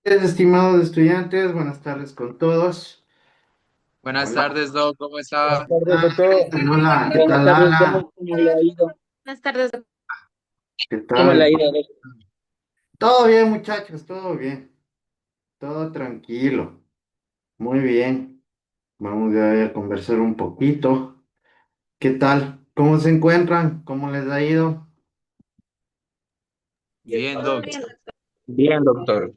Estimados estudiantes, buenas tardes con todos. Buenas Hola, tardes, Doc, ¿cómo Buenas está? tardes, doctor. hola, ¿qué Buenas tal, tardes, Ala? ¿cómo le ha ido? Buenas tardes. ¿Qué ¿Cómo le tal? ha ido, doctor? Todo bien, muchachos, todo bien, todo tranquilo, muy bien. Vamos ya a conversar un poquito. ¿Qué tal? ¿Cómo se encuentran? ¿Cómo les ha ido? Bien, ¿Todo Doc. bien? Bien, doctor.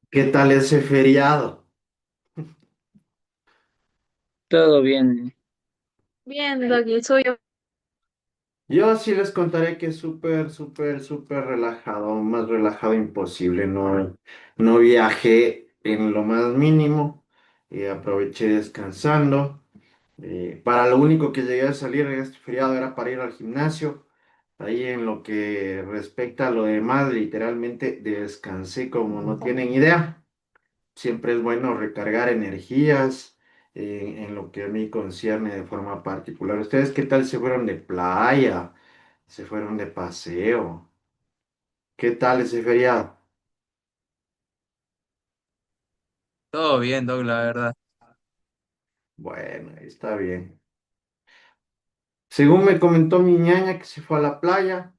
¿Qué tal ese feriado? Todo bien. Bien, Doc, ¿y el suyo? Yo sí les contaré que es súper, súper, súper relajado, más relajado imposible. No, no viajé en lo más mínimo, aproveché descansando. Para lo único que llegué a salir en este feriado era para ir al gimnasio. Ahí en lo que respecta a lo demás, literalmente descansé como no tienen idea. Siempre es bueno recargar energías en lo que a mí concierne de forma particular. ¿Ustedes qué tal se fueron de playa? ¿Se fueron de paseo? ¿Qué tal ese feriado? Todo bien, Doc, la verdad. Bueno, está bien. Según me comentó mi ñaña que se fue a la playa,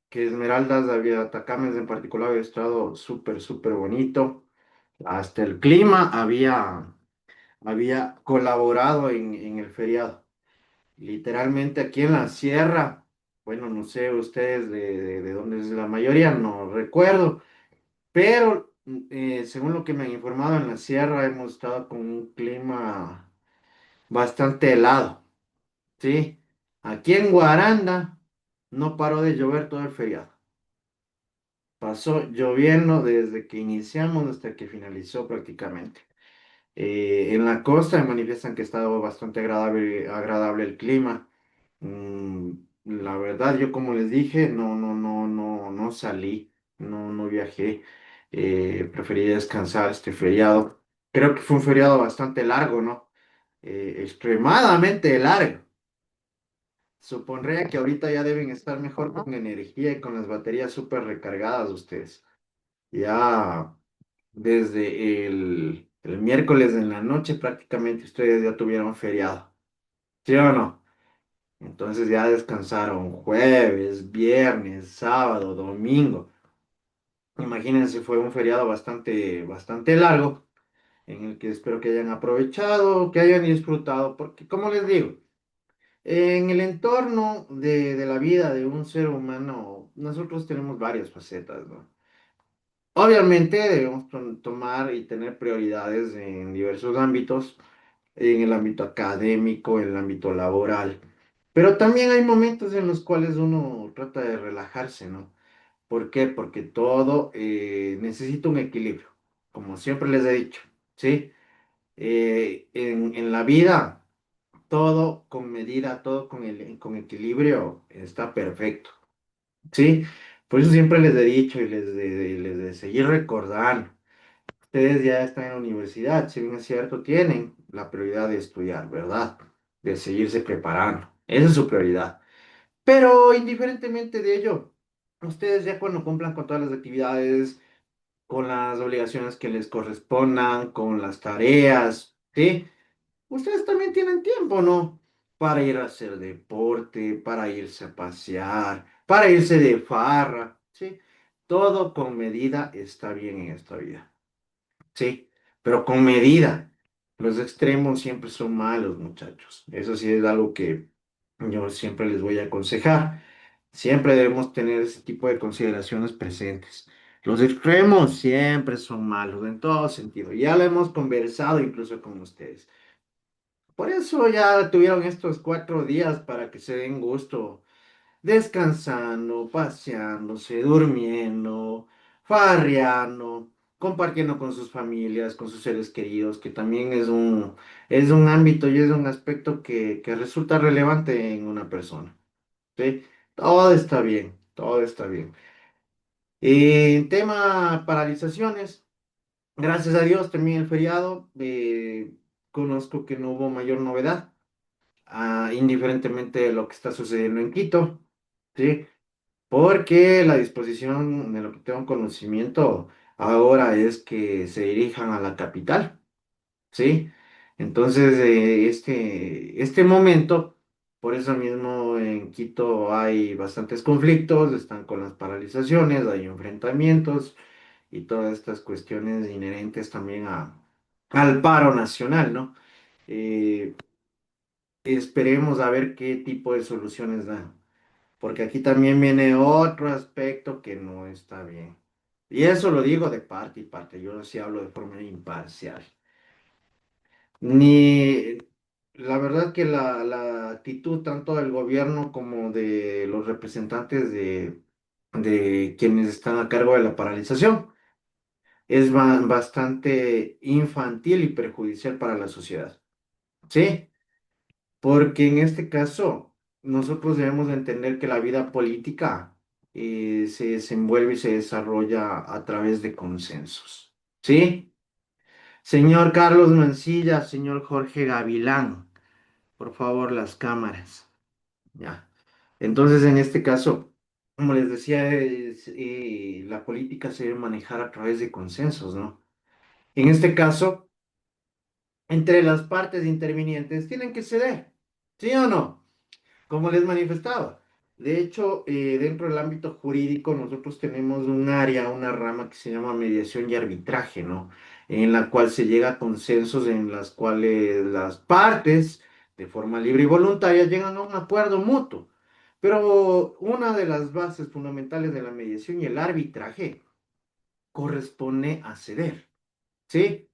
que Esmeraldas había, Atacames en particular había estado súper, súper bonito. Hasta el clima había colaborado en el feriado. Literalmente aquí en la sierra, bueno, no sé ustedes de dónde es la mayoría, no recuerdo, pero según lo que me han informado, en la sierra hemos estado con un clima bastante helado, ¿sí? Aquí en Guaranda no paró de llover todo el feriado. Pasó lloviendo desde que iniciamos hasta que finalizó prácticamente. En la costa me manifiestan que ha estado bastante agradable el clima. Mm, la verdad, yo como les dije, no salí, no viajé. Preferí descansar este feriado. Creo que fue un feriado bastante largo, ¿no? Extremadamente largo. Supondría que ahorita ya deben estar mejor con energía y con las baterías súper recargadas ustedes. Ya desde el miércoles en la noche prácticamente ustedes ya tuvieron feriado, ¿sí o no? Entonces ya descansaron jueves, viernes, sábado, domingo. Imagínense, fue un feriado bastante, bastante largo en el que espero que hayan aprovechado, que hayan disfrutado, porque como les digo, en el entorno de la vida de un ser humano, nosotros tenemos varias facetas, ¿no? Obviamente debemos tomar y tener prioridades en diversos ámbitos, en el ámbito académico, en el ámbito laboral, pero también hay momentos en los cuales uno trata de relajarse, ¿no? ¿Por qué? Porque todo necesita un equilibrio, como siempre les he dicho, ¿sí? En la vida, todo con medida, todo con equilibrio está perfecto, ¿sí? Por eso siempre les he dicho y les de seguir recordando. Ustedes ya están en la universidad, si bien es cierto, tienen la prioridad de estudiar, ¿verdad? De seguirse preparando. Esa es su prioridad. Pero indiferentemente de ello, ustedes ya cuando cumplan con todas las actividades, con las obligaciones que les correspondan, con las tareas, ¿sí? Ustedes también tienen tiempo, ¿no? Para ir a hacer deporte, para irse a pasear, para irse de farra, ¿sí? Todo con medida está bien en esta vida. Sí, pero con medida. Los extremos siempre son malos, muchachos. Eso sí es algo que yo siempre les voy a aconsejar. Siempre debemos tener ese tipo de consideraciones presentes. Los extremos siempre son malos en todo sentido. Ya lo hemos conversado incluso con ustedes. Por eso ya tuvieron estos 4 días para que se den gusto descansando, paseándose, durmiendo, farreando, compartiendo con sus familias, con sus seres queridos, que también es un ámbito y es un aspecto que resulta relevante en una persona, ¿sí? Todo está bien, todo está bien. En tema paralizaciones, gracias a Dios terminé el feriado, conozco que no hubo mayor novedad, indiferentemente de lo que está sucediendo en Quito, ¿sí? Porque la disposición de lo que tengo conocimiento, ahora es que se dirijan a la capital, ¿sí? Entonces, este momento, por eso mismo en Quito hay bastantes conflictos, están con las paralizaciones, hay enfrentamientos y todas estas cuestiones inherentes también al paro nacional, ¿no? Eh, Esperemos a ver qué tipo de soluciones dan, porque aquí también viene otro aspecto que no está bien. Y eso lo digo de parte y parte, yo sí hablo de forma imparcial. Ni la verdad que la actitud tanto del gobierno como de los representantes de quienes están a cargo de la paralización es bastante infantil y perjudicial para la sociedad. ¿Sí? Porque en este caso, nosotros debemos de entender que la vida política se desenvuelve y se desarrolla a través de consensos. ¿Sí? Señor Carlos Mancilla, señor Jorge Gavilán, por favor, las cámaras. Ya. Entonces, en este caso, como les decía, la política se debe manejar a través de consensos, ¿no? En este caso, entre las partes intervinientes tienen que ceder, ¿sí o no? Como les manifestaba. De hecho, dentro del ámbito jurídico, nosotros tenemos un área, una rama que se llama mediación y arbitraje, ¿no? En la cual se llega a consensos en las cuales las partes, de forma libre y voluntaria, llegan a un acuerdo mutuo. Pero una de las bases fundamentales de la mediación y el arbitraje corresponde a ceder, ¿sí?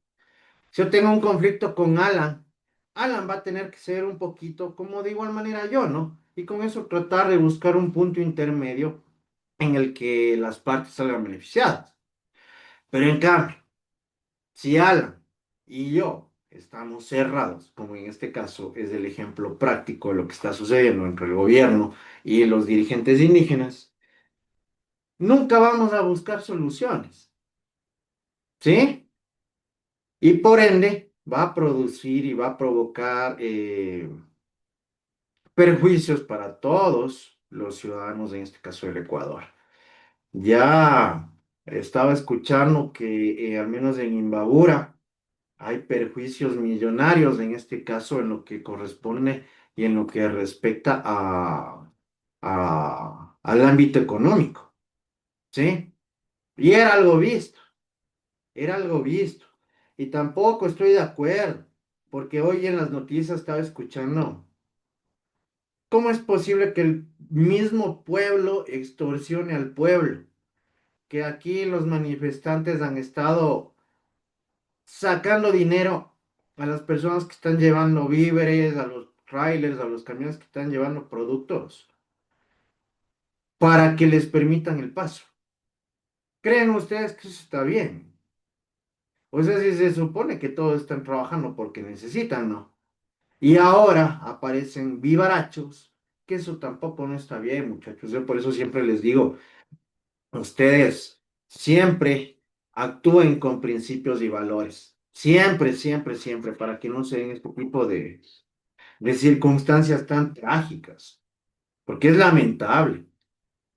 Si yo tengo un conflicto con Alan, Alan va a tener que ser un poquito como de igual manera yo, ¿no? Y con eso tratar de buscar un punto intermedio en el que las partes salgan beneficiadas. Pero en cambio, si Alan y yo estamos cerrados, como en este caso es el ejemplo práctico de lo que está sucediendo entre el gobierno y los dirigentes indígenas, nunca vamos a buscar soluciones, ¿sí? Y por ende va a producir y va a provocar perjuicios para todos los ciudadanos, en este caso del Ecuador. Ya estaba escuchando que al menos en Imbabura hay perjuicios millonarios, en este caso en lo que corresponde y en lo que respecta al ámbito económico, ¿sí? Y era algo visto, era algo visto. Y tampoco estoy de acuerdo, porque hoy en las noticias estaba escuchando. ¿Cómo es posible que el mismo pueblo extorsione al pueblo? Que aquí los manifestantes han estado sacando dinero a las personas que están llevando víveres, a los trailers, a los camiones que están llevando productos, para que les permitan el paso. ¿Creen ustedes que eso está bien? O sea, si se supone que todos están trabajando porque necesitan, ¿no? Y ahora aparecen vivarachos, que eso tampoco no está bien, muchachos. Yo por eso siempre les digo, ustedes siempre actúen con principios y valores. Siempre, siempre, siempre, para que no se den este tipo de circunstancias tan trágicas. Porque es lamentable.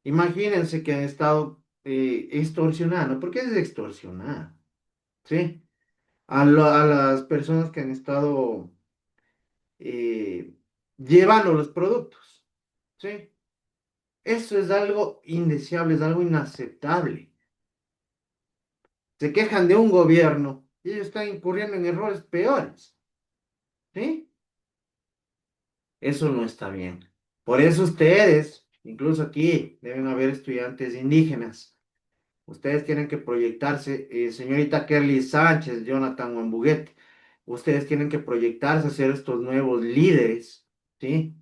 Imagínense que han estado extorsionando. ¿Por qué es extorsionar? ¿Sí? A las personas que han estado eh, llevando los productos. ¿Sí? Eso es algo indeseable, es algo inaceptable. Se quejan de un gobierno y ellos están incurriendo en errores peores, ¿sí? Eso no está bien. Por eso ustedes, incluso aquí, deben haber estudiantes indígenas. Ustedes tienen que proyectarse, señorita Kerly Sánchez, Jonathan Wambuguete, ustedes tienen que proyectarse a ser estos nuevos líderes, ¿sí?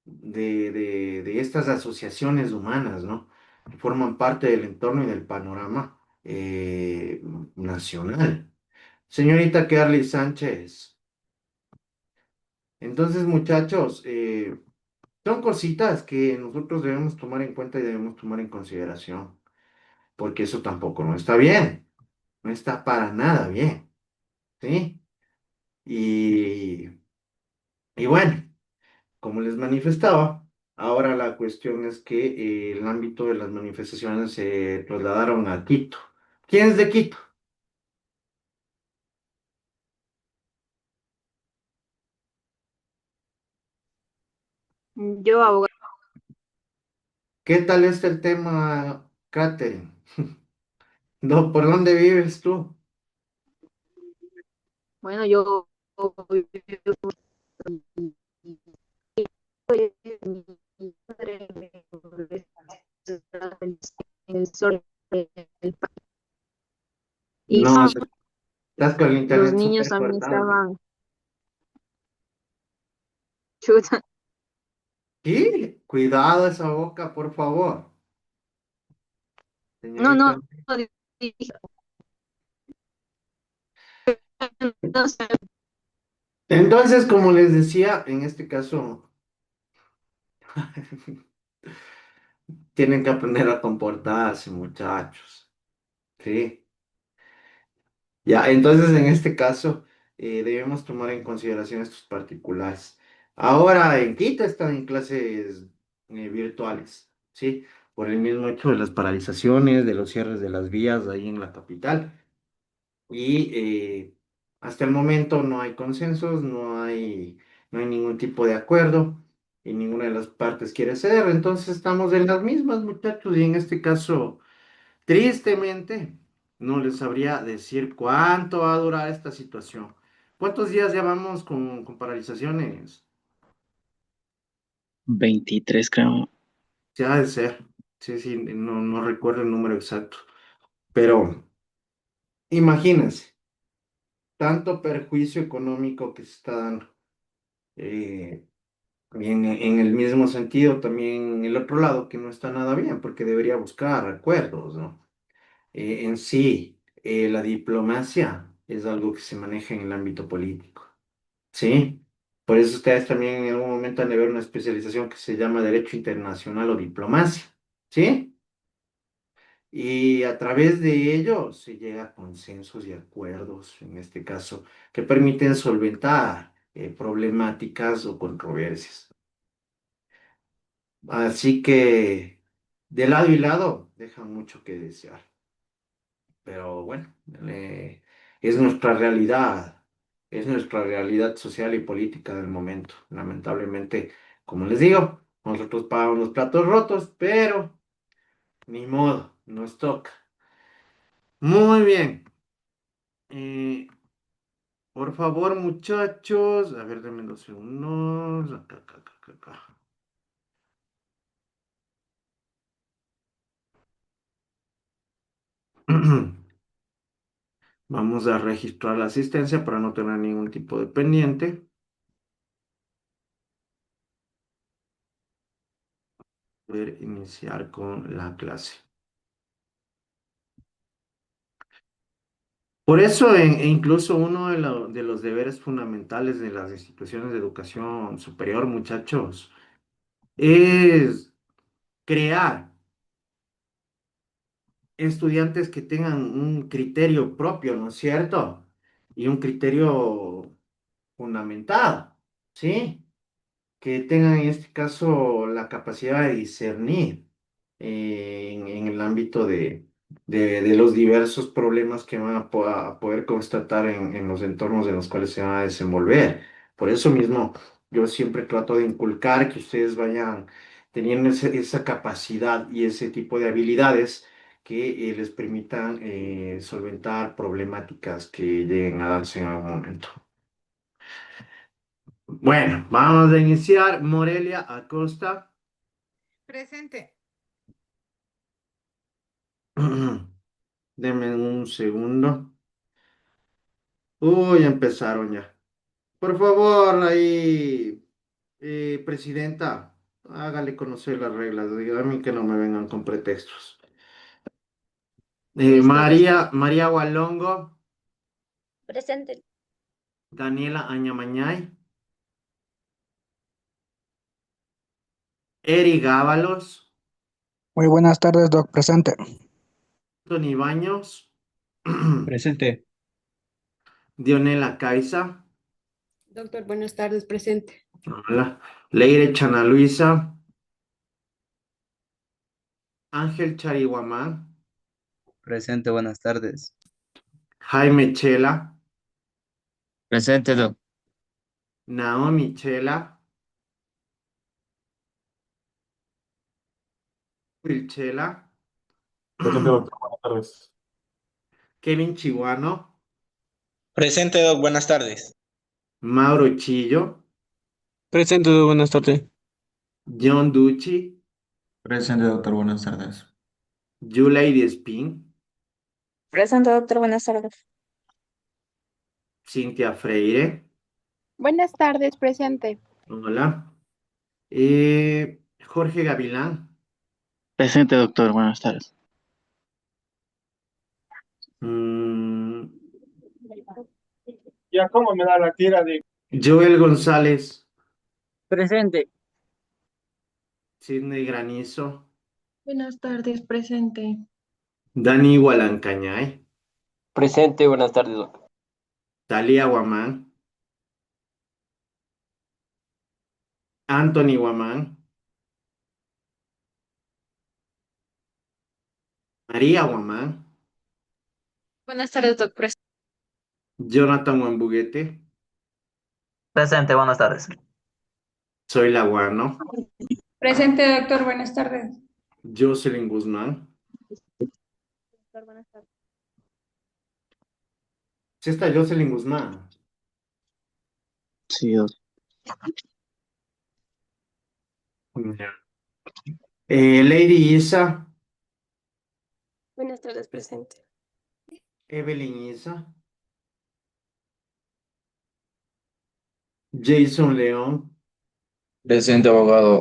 De estas asociaciones humanas, ¿no? Que forman parte del entorno y del panorama nacional. Señorita Carly Sánchez. Entonces, muchachos, son cositas que nosotros debemos tomar en cuenta y debemos tomar en consideración, porque eso tampoco no está bien, no está para nada bien, ¿sí? Y, y bueno, como les manifestaba, ahora la cuestión es que el ámbito de las manifestaciones se trasladaron a Quito, ¿Quién es de Quito? Yo, abogado. ¿Qué tal está el tema, Catherine? No, ¿por dónde vives tú? Bueno, yo y No, son estás con el los internet niños súper también cortado. estaban chuta. ¿Qué? Cuidado esa boca, por favor, No, señorita. no, no, dije, no sé. Entonces, como les decía, en este caso, tienen que aprender a comportarse, muchachos. Sí. Ya, entonces en este caso debemos tomar en consideración estos particulares. Ahora en Quito están en clases virtuales, ¿sí? Por el mismo hecho de las paralizaciones, de los cierres de las vías ahí en la capital. Y hasta el momento no hay consensos, no hay ningún tipo de acuerdo y ninguna de las partes quiere ceder. Entonces estamos en las mismas, muchachos, y en este caso... Tristemente, no les sabría decir cuánto va a durar esta situación. ¿Cuántos días llevamos con paralizaciones? 23, creo. Se ha de ser. Sí, sí, no recuerdo el número exacto. Pero imagínense, tanto perjuicio económico que se está dando. Eh, y en el mismo sentido, también el otro lado, que no está nada bien, porque debería buscar acuerdos, ¿no? En sí, la diplomacia es algo que se maneja en el ámbito político. Sí, por eso ustedes también en algún momento han de ver una especialización que se llama Derecho Internacional o Diplomacia, ¿sí? Y a través de ello se llega a consensos y acuerdos, en este caso, que permiten solventar problemáticas o controversias. Así que de lado y lado deja mucho que desear, pero bueno, es nuestra realidad, es nuestra realidad social y política del momento. Lamentablemente, como les digo, nosotros pagamos los platos rotos, pero ni modo, nos toca. Muy bien. Eh, por favor, muchachos, a ver, denme 2 segundos. Acá. Vamos a registrar la asistencia para no tener ningún tipo de pendiente. Poder iniciar con la clase. Por eso, e incluso uno de los deberes fundamentales de las instituciones de educación superior, muchachos, es crear estudiantes que tengan un criterio propio, ¿no es cierto? Y un criterio fundamentado, ¿sí? Que tengan en este caso la capacidad de discernir en el ámbito de los diversos problemas que van a poder constatar en los entornos en los cuales se van a desenvolver. Por eso mismo, yo siempre trato de inculcar que ustedes vayan teniendo esa capacidad y ese tipo de habilidades que les permitan solventar problemáticas que lleguen a darse en algún momento. Bueno, vamos a iniciar. Morelia Acosta. Presente. Denme un segundo. Uy, empezaron ya. Por favor, ahí, presidenta, hágale conocer las reglas. Dígame que no me vengan con pretextos. Listo, María Walongo, presente. Daniela Añamañay, Eri Gábalos, Muy buenas tardes, Doc. Presente. Tony Baños, Presente. Dionela Caiza, Doctor, buenas tardes, presente. hola, Leire Chana Luisa, Ángel Charihuamán, Presente, buenas tardes. Jaime Chela, Presente, Doc. Naomi Chela, Will Chela, Presente, doctor. Buenas tardes. Kevin Chihuano, Presente, Doc. Buenas tardes. Mauro Chillo, Presente, buenas tardes. John Ducci, Presente, doctor. Buenas tardes. Yulei Spin, Presente, doctor, buenas tardes. Cintia Freire, Buenas tardes, presente. hola, Jorge Gavilán, Presente, doctor. Buenas tardes. mm, Ya, ¿cómo me da la tira de...? Joel González, Presente. Sidney Granizo, Buenas tardes, presente. Dani Gualancañay, Presente, buenas tardes, Doc. Talia Guamán, Anthony Guamán, María Guamán, Buenas tardes, doctor. Jonathan Wambuguete, Presente, buenas tardes. Soy Laguano, Presente, doctor, buenas tardes. Jocelyn Guzmán. Doctor, buenas tardes. Sí está Jocelyn Guzmán. Sí, Doc. Ya. Lady Isa, Buenas tardes, presente. Evelyn Isa, Jason León, Presente, abogado.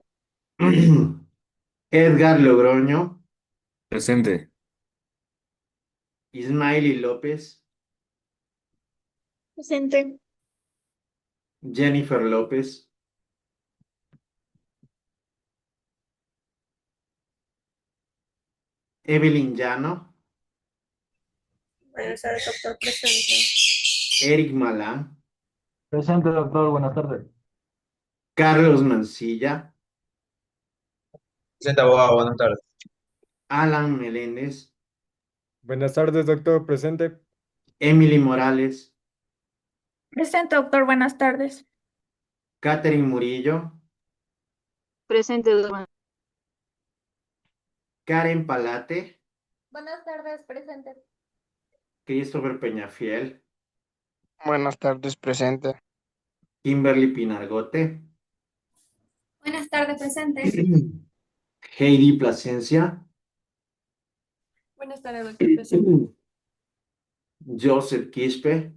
Edgar Logroño, Presente. Ismaili López, Presente. Jennifer López, Evelyn Llano, Buenas tardes, doctor, presente. Eric Malán, Presente, doctor. Buenas tardes. Carlos Mancilla, Presente, abogado, buenas tardes. Alan Meléndez, Buenas tardes, doctor. Presente. Emily Morales, Presente, doctor, buenas tardes. Catherine Murillo, Presente, doctor. Karen Palate, Buenas tardes, presente. Christopher Peñafiel, Buenas tardes, presente. Kimberly Pinargote, Buenas tardes, presente. Heidi Plasencia, Buenas tardes, doctor, presente. Joseph Quispe,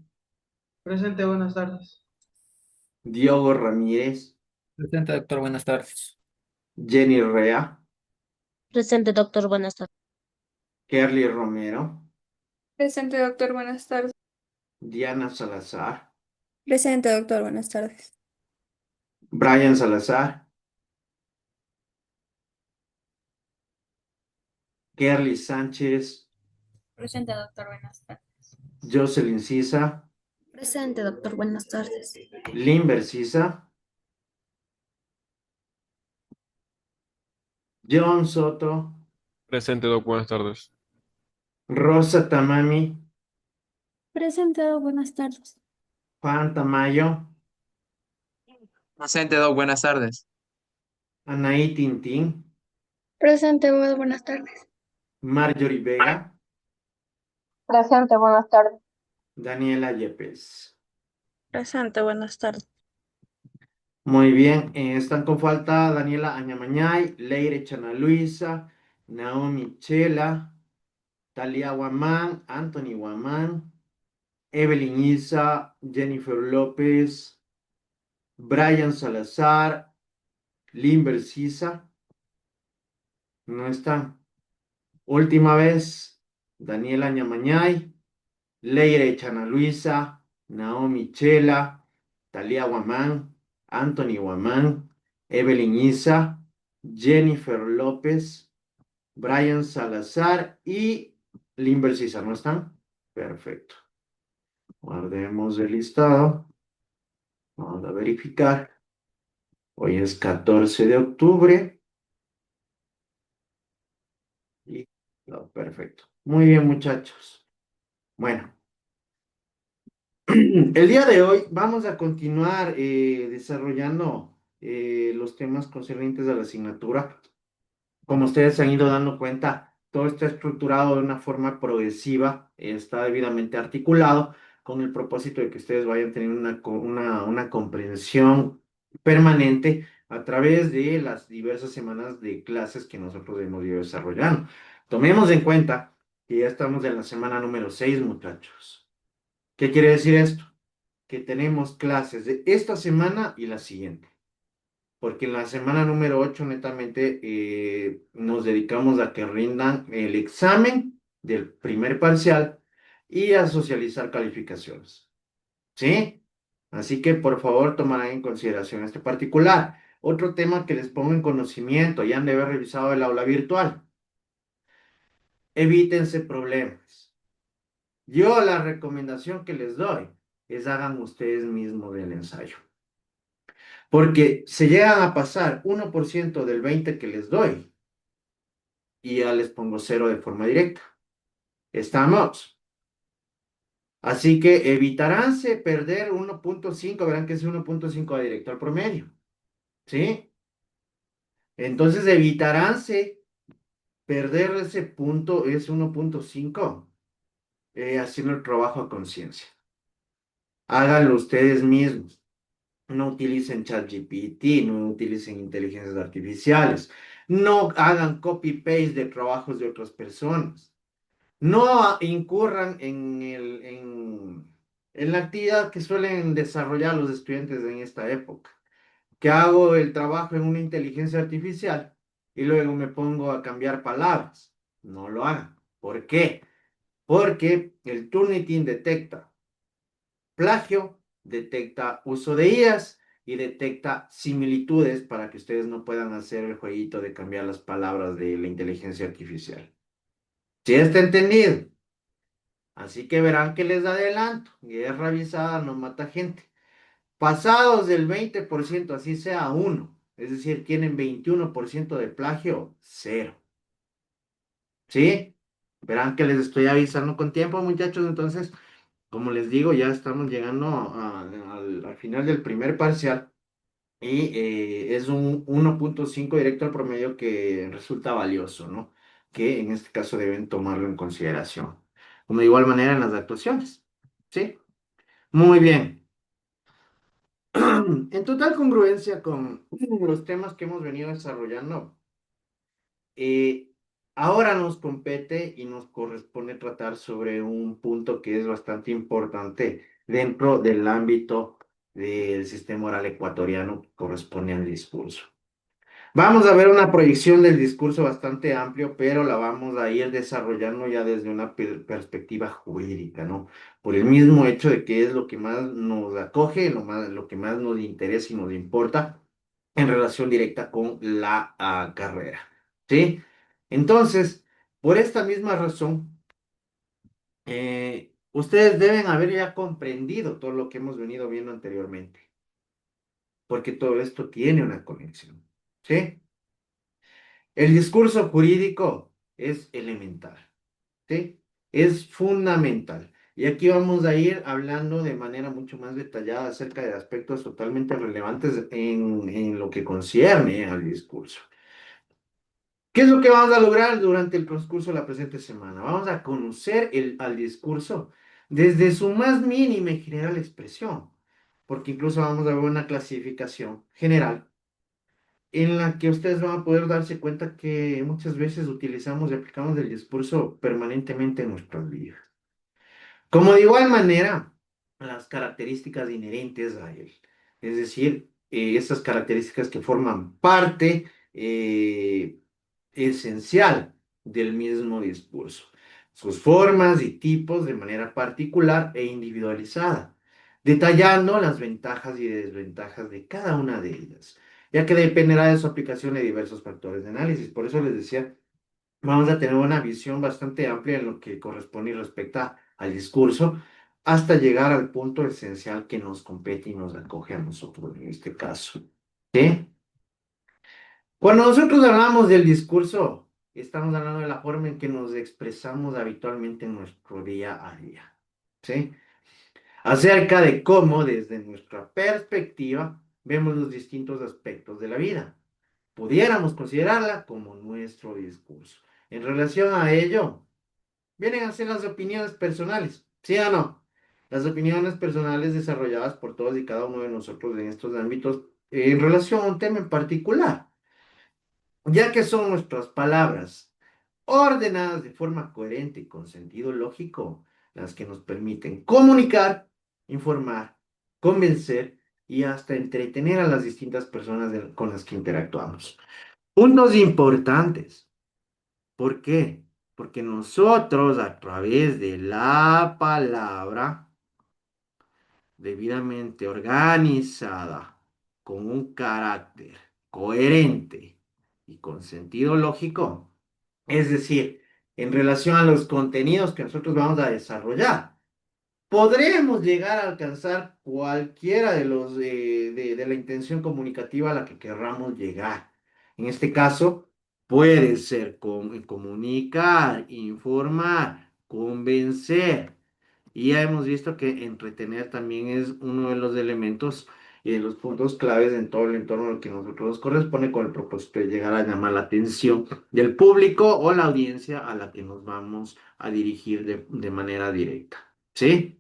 Presente, buenas tardes. Diogo Ramírez, Presente, doctor, buenas tardes. Jenny Rea, Presente, doctor, buenas tardes. Kerly Romero, Presente, doctor, buenas tardes. Diana Salazar, Presente, doctor, buenas tardes. Brian Salazar, Kerly Sánchez, Presente, doctor, buenas tardes. Jocelyn Sisa, Presente, doctor, buenas tardes. Limber Sisa, John Soto, Presente, doc. Buenas tardes. Rosa Tamami, Presente, doctor, buenas tardes. Juan Tamayo, Presente, Doc, buenas tardes. Anaí Tintín, Presente, buenas tardes. Marjorie Vega, Presente, buenas tardes. Daniela Yepes. Presente, buenas tardes. Muy bien, están con falta Daniela Añamañay, Leire Chana Luisa, Naomi Chela, Talia Guamán, Anthony Guamán, Evelyn Isa, Jennifer López, Brian Salazar, Limber Sisa, no están. Última vez, Daniela Añamañay, Leire Chana Luisa, Naomi Chela, Talia Guamán, Anthony Guamán, Evelyn Isa, Jennifer López, Brian Salazar y Limber Sisa, ¿no están? Perfecto. Guardemos el listado. Vamos a verificar. Hoy es 14 de octubre. Y, no, perfecto. Muy bien, muchachos. Bueno, el día de hoy vamos a continuar desarrollando los temas concernientes a la asignatura. Como ustedes se han ido dando cuenta, todo está estructurado de una forma progresiva, está debidamente articulado con el propósito de que ustedes vayan teniendo una comprensión permanente a través de las diversas semanas de clases que nosotros hemos ido desarrollando. Tomemos en cuenta que ya estamos en la semana número 6, muchachos. ¿Qué quiere decir esto? Que tenemos clases de esta semana y la siguiente, porque en la semana número 8 netamente nos dedicamos a que rindan el examen del primer parcial y a socializar calificaciones. ¿Sí? Así que por favor tomarán en consideración este particular. Otro tema que les pongo en conocimiento, ya han de haber revisado el aula virtual. Evítense problemas. Yo la recomendación que les doy es hagan ustedes mismos el ensayo. Porque se llegan a pasar 1% del 20 que les doy y ya les pongo cero de forma directa. ¿Estamos? Así que evitaránse perder 1.5, verán que es 1.5 de directo al promedio. ¿Sí? Entonces evitaránse perder ese punto, es 1.5, haciendo el trabajo a conciencia. Háganlo ustedes mismos. No utilicen ChatGPT, no utilicen inteligencias artificiales, no hagan copy-paste de trabajos de otras personas, no incurran en la actividad que suelen desarrollar los estudiantes en esta época, que hago el trabajo en una inteligencia artificial y luego me pongo a cambiar palabras. No lo hagan. ¿Por qué? Porque el Turnitin detecta plagio, detecta uso de IAs y detecta similitudes para que ustedes no puedan hacer el jueguito de cambiar las palabras de la inteligencia artificial. ¿Sí está entendido? Así que verán que les adelanto. Guerra avisada no mata gente. Pasados del 20%, así sea uno, es decir, tienen 21% de plagio, cero. ¿Sí? Verán que les estoy avisando con tiempo, muchachos. Entonces, como les digo, ya estamos llegando al final del primer parcial y es un 1.5 directo al promedio que resulta valioso, ¿no? Que en este caso deben tomarlo en consideración. Como de igual manera en las actuaciones. ¿Sí? Muy bien. En total congruencia con los temas que hemos venido desarrollando, eh, ahora nos compete y nos corresponde tratar sobre un punto que es bastante importante dentro del ámbito del sistema oral ecuatoriano que corresponde al discurso. Vamos a ver una proyección del discurso bastante amplio, pero la vamos a ir desarrollando ya desde una perspectiva jurídica, ¿no? Por el mismo hecho de que es lo que más nos acoge, lo que más nos interesa y nos importa en relación directa con la carrera, ¿sí? Entonces, por esta misma razón, ustedes deben haber ya comprendido todo lo que hemos venido viendo anteriormente, porque todo esto tiene una conexión, ¿sí? El discurso jurídico es elemental, ¿sí? Es fundamental. Y aquí vamos a ir hablando de manera mucho más detallada acerca de aspectos totalmente relevantes en lo que concierne al discurso. ¿Qué es lo que vamos a lograr durante el transcurso de la presente semana? Vamos a conocer al discurso desde su más mínima y general expresión, porque incluso vamos a ver una clasificación general en la que ustedes van a poder darse cuenta que muchas veces utilizamos y aplicamos el discurso permanentemente en nuestras vidas. Como de igual manera, las características inherentes a él, es decir, esas características que forman parte esencial del mismo discurso, sus formas y tipos de manera particular e individualizada, detallando las ventajas y desventajas de cada una de ellas, ya que dependerá de su aplicación de diversos factores de análisis. Por eso les decía, vamos a tener una visión bastante amplia en lo que corresponde y respecta al discurso, hasta llegar al punto esencial que nos compete y nos acoge a nosotros en este caso. ¿Sí? Cuando nosotros hablamos del discurso, estamos hablando de la forma en que nos expresamos habitualmente en nuestro día a día, ¿sí? Acerca de cómo, desde nuestra perspectiva, vemos los distintos aspectos de la vida. Pudiéramos considerarla como nuestro discurso. En relación a ello, vienen a ser las opiniones personales, ¿sí o no? Las opiniones personales desarrolladas por todos y cada uno de nosotros en estos ámbitos en relación a un tema en particular, ya que son nuestras palabras ordenadas de forma coherente y con sentido lógico, las que nos permiten comunicar, informar, convencer y hasta entretener a las distintas personas con las que interactuamos. Puntos importantes. ¿Por qué? Porque nosotros a través de la palabra debidamente organizada, con un carácter coherente y con sentido lógico, es decir, en relación a los contenidos que nosotros vamos a desarrollar, podremos llegar a alcanzar cualquiera de los de la intención comunicativa a la que querramos llegar. En este caso, puede ser comunicar, informar, convencer. Y ya hemos visto que entretener también es uno de los elementos y de los puntos claves en todo el entorno al que nosotros nos corresponde con el propósito de llegar a llamar la atención del público o la audiencia a la que nos vamos a dirigir de manera directa. ¿Sí?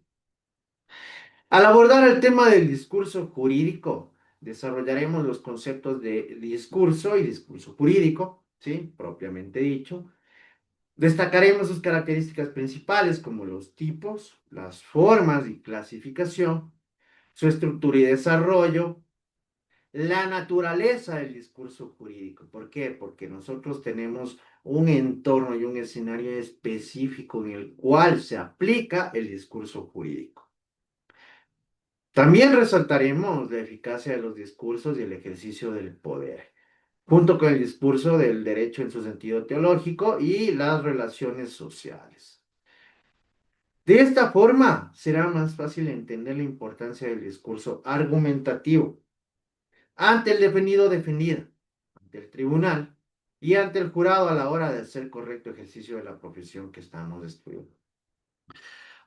Al abordar el tema del discurso jurídico, desarrollaremos los conceptos de discurso y discurso jurídico, ¿sí? Propiamente dicho. Destacaremos sus características principales como los tipos, las formas y clasificación, su estructura y desarrollo, la naturaleza del discurso jurídico. ¿Por qué? Porque nosotros tenemos un entorno y un escenario específico en el cual se aplica el discurso jurídico. También resaltaremos la eficacia de los discursos y el ejercicio del poder, junto con el discurso del derecho en su sentido teológico y las relaciones sociales. De esta forma, será más fácil entender la importancia del discurso argumentativo ante el defendido o defendida, ante el tribunal y ante el jurado a la hora de hacer correcto ejercicio de la profesión que estamos estudiando.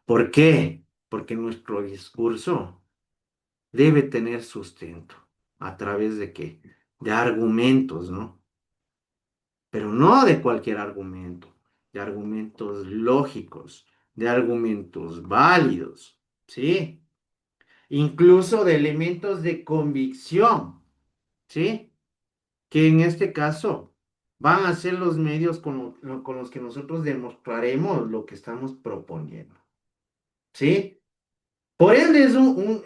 ¿Por qué? Porque nuestro discurso debe tener sustento. ¿A través de qué? De argumentos, ¿no? Pero no de cualquier argumento, de argumentos lógicos, de argumentos válidos, ¿sí? Incluso de elementos de convicción, ¿sí? Que en este caso van a ser los medios con los que nosotros demostraremos lo que estamos proponiendo, ¿sí? Por ende,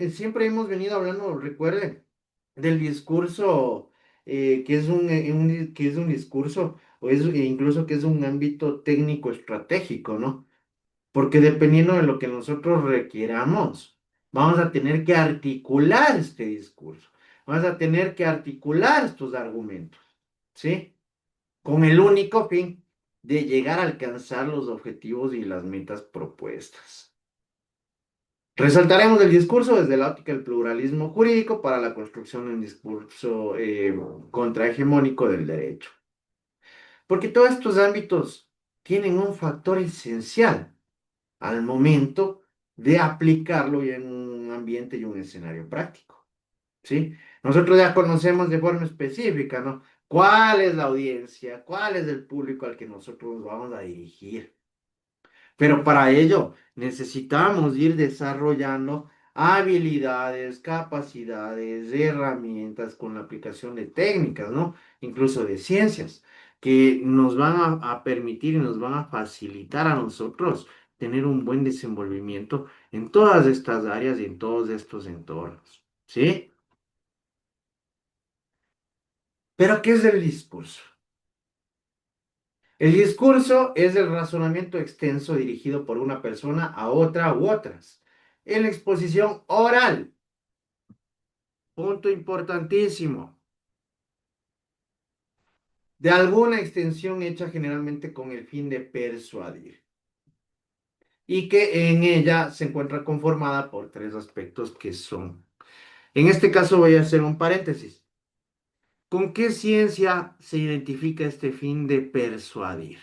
siempre hemos venido hablando, recuerden, del discurso, que es que es un discurso, incluso que es un ámbito técnico estratégico, ¿no? Porque dependiendo de lo que nosotros requiramos, vamos a tener que articular este discurso, vamos a tener que articular estos argumentos, ¿sí? Con el único fin de llegar a alcanzar los objetivos y las metas propuestas. Resaltaremos el discurso desde la óptica del pluralismo jurídico para la construcción de un discurso contrahegemónico del derecho. Porque todos estos ámbitos tienen un factor esencial al momento de aplicarlo en un ambiente y un escenario práctico, ¿sí? Nosotros ya conocemos de forma específica, ¿no? ¿Cuál es la audiencia? ¿Cuál es el público al que nosotros nos vamos a dirigir? Pero para ello necesitamos ir desarrollando habilidades, capacidades, herramientas con la aplicación de técnicas, ¿no? Incluso de ciencias, que nos van a permitir y nos van a facilitar a nosotros tener un buen desenvolvimiento en todas estas áreas y en todos estos entornos, ¿sí? Pero ¿qué es el discurso? El discurso es el razonamiento extenso dirigido por una persona a otra u otras. En la exposición oral, punto importantísimo, de alguna extensión hecha generalmente con el fin de persuadir y que en ella se encuentra conformada por tres aspectos que son. En este caso voy a hacer un paréntesis. ¿Con qué ciencia se identifica este fin de persuadir?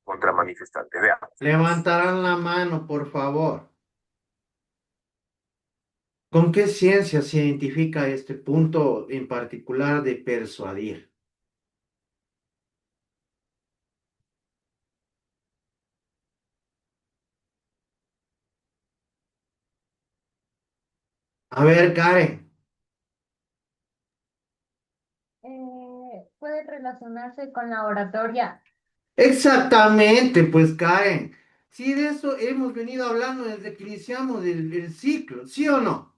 Contra manifestante. Veamos. Levantarán la mano, por favor. ¿Con qué ciencia se identifica este punto en particular de persuadir? A ver, Karen. Puede relacionarse con la oratoria. Exactamente, pues Karen. Sí, de eso hemos venido hablando desde que iniciamos el ciclo, ¿sí o no?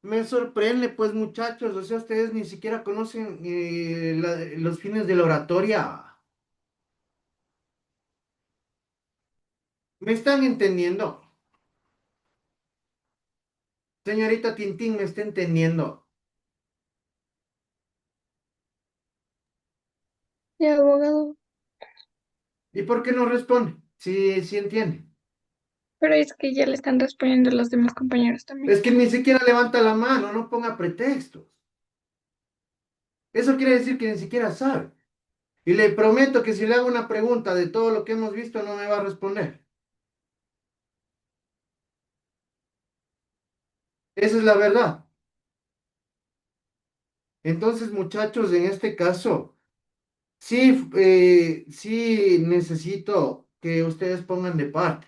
Me sorprende, pues muchachos, o sea, ustedes ni siquiera conocen los fines de la oratoria. ¿Me están entendiendo? Señorita Tintín, ¿me está entendiendo? Y abogado, ¿Y por qué no responde? Sí, sí entiende. pero es que ya le están respondiendo los demás compañeros también. Es que ni siquiera levanta la mano, no ponga pretextos. Eso quiere decir que ni siquiera sabe. Y le prometo que si le hago una pregunta de todo lo que hemos visto, no me va a responder. Esa es la verdad. Entonces, muchachos, en este caso, sí, sí necesito que ustedes pongan de parte.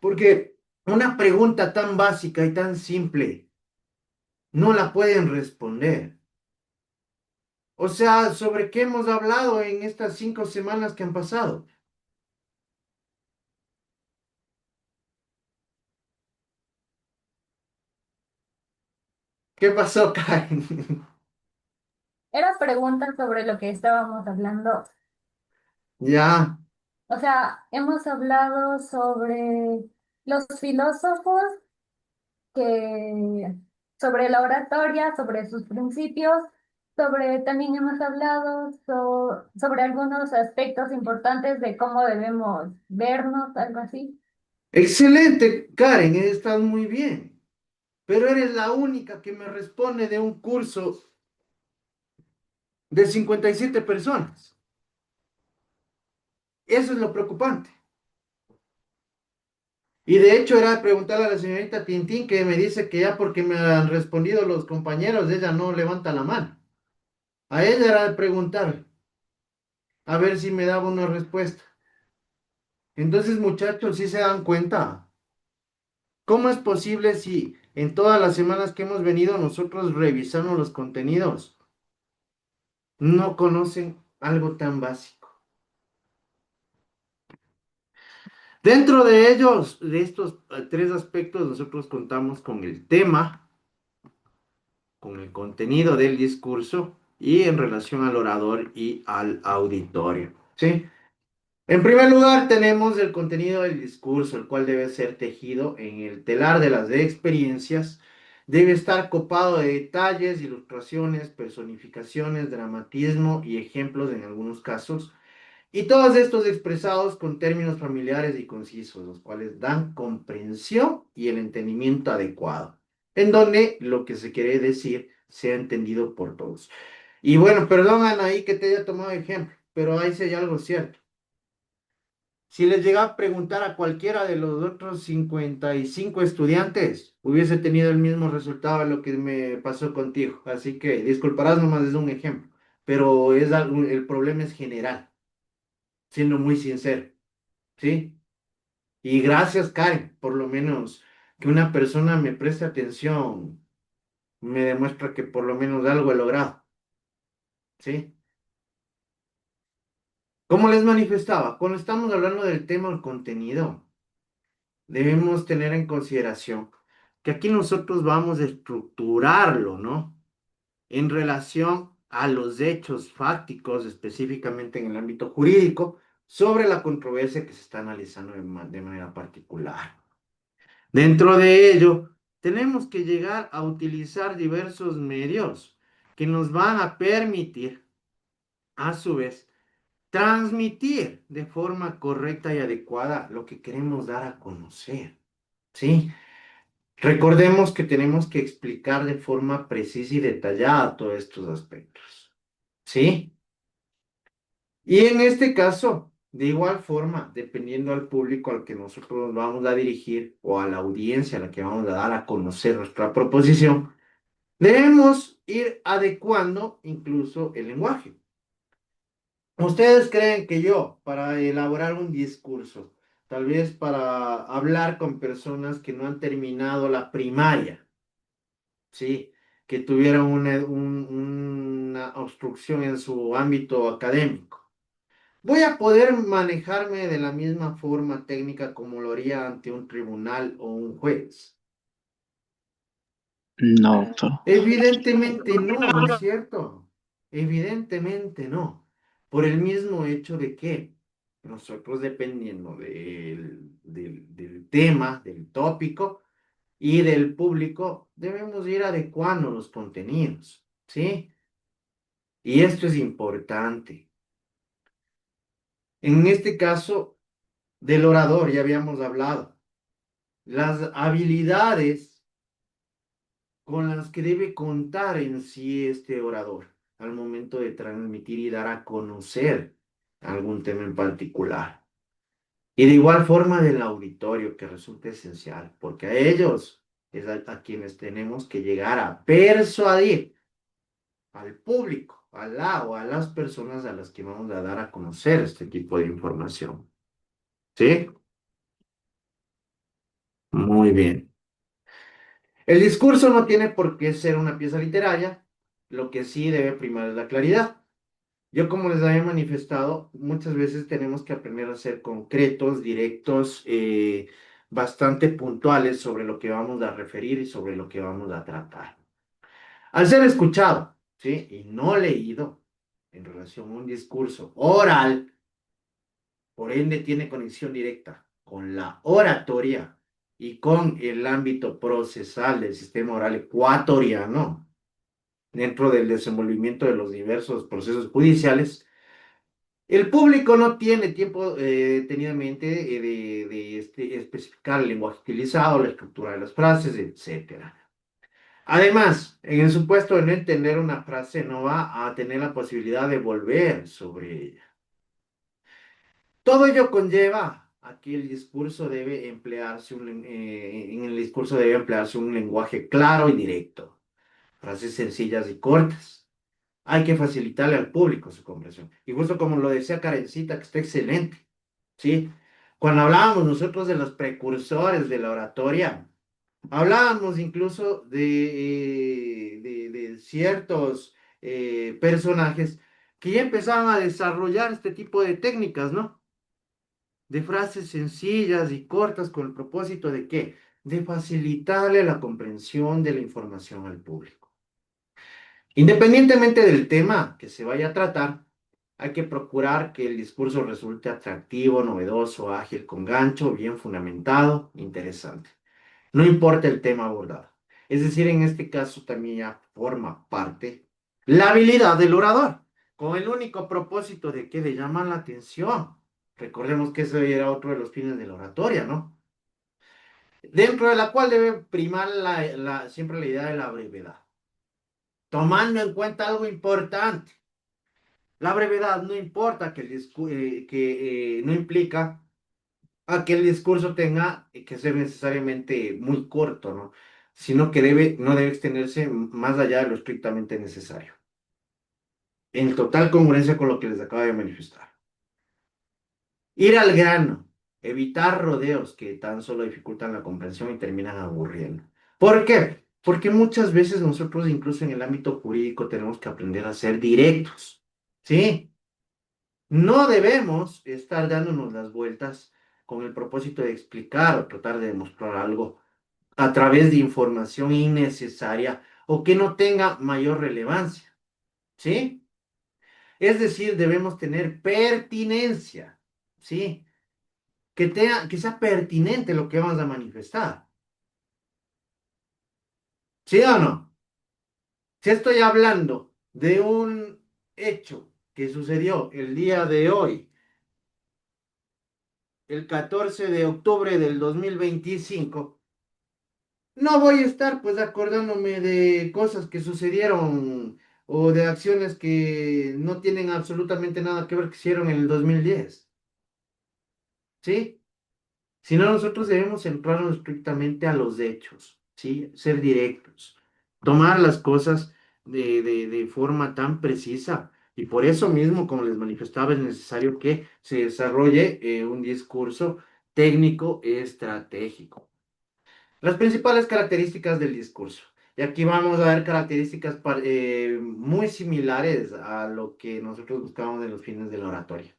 Porque una pregunta tan básica y tan simple, no la pueden responder. O sea, ¿sobre qué hemos hablado en estas 5 semanas que han pasado? ¿Qué pasó, Karen? Era pregunta sobre lo que estábamos hablando. Ya, O sea, hemos hablado sobre los filósofos que, sobre la oratoria, sobre sus principios, sobre, también hemos hablado sobre algunos aspectos importantes de cómo debemos vernos, algo así. excelente, Karen, estás muy bien. Pero eres la única que me responde de un curso de 57 personas. Eso es lo preocupante. Y de hecho era preguntarle a la señorita Tintín que me dice que ya porque me han respondido los compañeros, ella no levanta la mano. A ella era de preguntar, a ver si me daba una respuesta. Entonces, muchachos, si se dan cuenta, ¿cómo es posible si en todas las semanas que hemos venido nosotros revisamos los contenidos, no conocen algo tan básico? Dentro de ellos, de estos 3 aspectos, nosotros contamos con el tema, con el contenido del discurso y en relación al orador y al auditorio. ¿Sí? En primer lugar, tenemos el contenido del discurso, el cual debe ser tejido en el telar de las experiencias. Debe estar copado de detalles, ilustraciones, personificaciones, dramatismo y ejemplos en algunos casos. Y todos estos expresados con términos familiares y concisos, los cuales dan comprensión y el entendimiento adecuado, en donde lo que se quiere decir sea entendido por todos. Y bueno, perdón, Anaí, que te haya tomado ejemplo, pero ahí sí hay algo cierto. Si les llega a preguntar a cualquiera de los otros 55 estudiantes, hubiese tenido el mismo resultado de lo que me pasó contigo. Así que disculparás, nomás es un ejemplo, pero el problema es general, siendo muy sincero, ¿sí? Y gracias, Karen, por lo menos que una persona me preste atención, me demuestra que por lo menos algo he logrado, ¿sí? Como les manifestaba, cuando estamos hablando del tema del contenido, debemos tener en consideración que aquí nosotros vamos a estructurarlo, ¿no? En relación a los hechos fácticos, específicamente en el ámbito jurídico, sobre la controversia que se está analizando de manera particular. Dentro de ello, tenemos que llegar a utilizar diversos medios que nos van a permitir, a su vez, transmitir de forma correcta y adecuada lo que queremos dar a conocer, ¿sí? Recordemos que tenemos que explicar de forma precisa y detallada todos estos aspectos, ¿sí? Y en este caso, de igual forma, dependiendo al público al que nosotros nos vamos a dirigir o a la audiencia a la que vamos a dar a conocer nuestra proposición, debemos ir adecuando incluso el lenguaje. ¿Ustedes creen que yo, para elaborar un discurso, tal vez para hablar con personas que no han terminado la primaria, ¿sí? Que tuvieron una obstrucción en su ámbito académico, voy a poder manejarme de la misma forma técnica como lo haría ante un tribunal o un juez? No, doctor. Evidentemente no, ¿no es cierto? Evidentemente no. Por el mismo hecho de que nosotros, dependiendo del tema, del tópico y del público, debemos ir adecuando los contenidos, ¿sí? Y esto es importante. En este caso del orador, ya habíamos hablado, las habilidades con las que debe contar en sí este orador al momento de transmitir y dar a conocer algún tema en particular. Y de igual forma del auditorio, que resulta esencial, porque a ellos es a quienes tenemos que llegar a persuadir, al público, o a las personas a las que vamos a dar a conocer este tipo de información. ¿Sí? Muy bien. El discurso no tiene por qué ser una pieza literaria, lo que sí debe primar es la claridad. Yo, como les había manifestado, muchas veces tenemos que aprender a ser concretos, directos, bastante puntuales sobre lo que vamos a referir y sobre lo que vamos a tratar. Al ser escuchado, ¿sí? Y no leído en relación a un discurso oral, por ende tiene conexión directa con la oratoria y con el ámbito procesal del sistema oral ecuatoriano dentro del desenvolvimiento de los diversos procesos judiciales. El público no tiene tiempo detenidamente de especificar el lenguaje utilizado, la estructura de las frases, etcétera. Además, en el supuesto de no entender una frase, no va a tener la posibilidad de volver sobre ella. Todo ello conlleva a que el discurso debe emplearse en el discurso debe emplearse un lenguaje claro y directo, frases sencillas y cortas. Hay que facilitarle al público su comprensión. Y justo como lo decía Karencita, que está excelente, ¿sí? Cuando hablábamos nosotros de los precursores de la oratoria, hablábamos incluso de ciertos personajes que ya empezaban a desarrollar este tipo de técnicas, ¿no? De frases sencillas y cortas con el propósito de ¿qué? De facilitarle la comprensión de la información al público. Independientemente del tema que se vaya a tratar, hay que procurar que el discurso resulte atractivo, novedoso, ágil, con gancho, bien fundamentado, interesante. No importa el tema abordado. Es decir, en este caso también ya forma parte la habilidad del orador, con el único propósito de que le llaman la atención. Recordemos que ese era otro de los fines de la oratoria, ¿no? Dentro de la cual debe primar siempre la idea de la brevedad, tomando en cuenta algo importante. La brevedad no importa no implica a que el discurso tenga que ser necesariamente muy corto, ¿no? Sino que no debe extenderse más allá de lo estrictamente necesario. En total congruencia con lo que les acabo de manifestar. Ir al grano, evitar rodeos que tan solo dificultan la comprensión y terminan aburriendo. ¿Por qué? Porque muchas veces nosotros, incluso en el ámbito jurídico, tenemos que aprender a ser directos, ¿sí? No debemos estar dándonos las vueltas con el propósito de explicar o tratar de demostrar algo a través de información innecesaria o que no tenga mayor relevancia, ¿sí? Es decir, debemos tener pertinencia, ¿sí? Que sea pertinente lo que vamos a manifestar. ¿Sí o no? Si estoy hablando de un hecho que sucedió el día de hoy, el 14 de octubre del 2025, no voy a estar pues acordándome de cosas que sucedieron o de acciones que no tienen absolutamente nada que ver que hicieron en el 2010. ¿Sí? Sino nosotros debemos centrarnos estrictamente a los hechos, ¿sí? Ser directos, tomar las cosas de forma tan precisa. Y por eso mismo, como les manifestaba, es necesario que se desarrolle un discurso técnico estratégico. Las principales características del discurso. Y aquí vamos a ver características muy similares a lo que nosotros buscamos en los fines de la oratoria.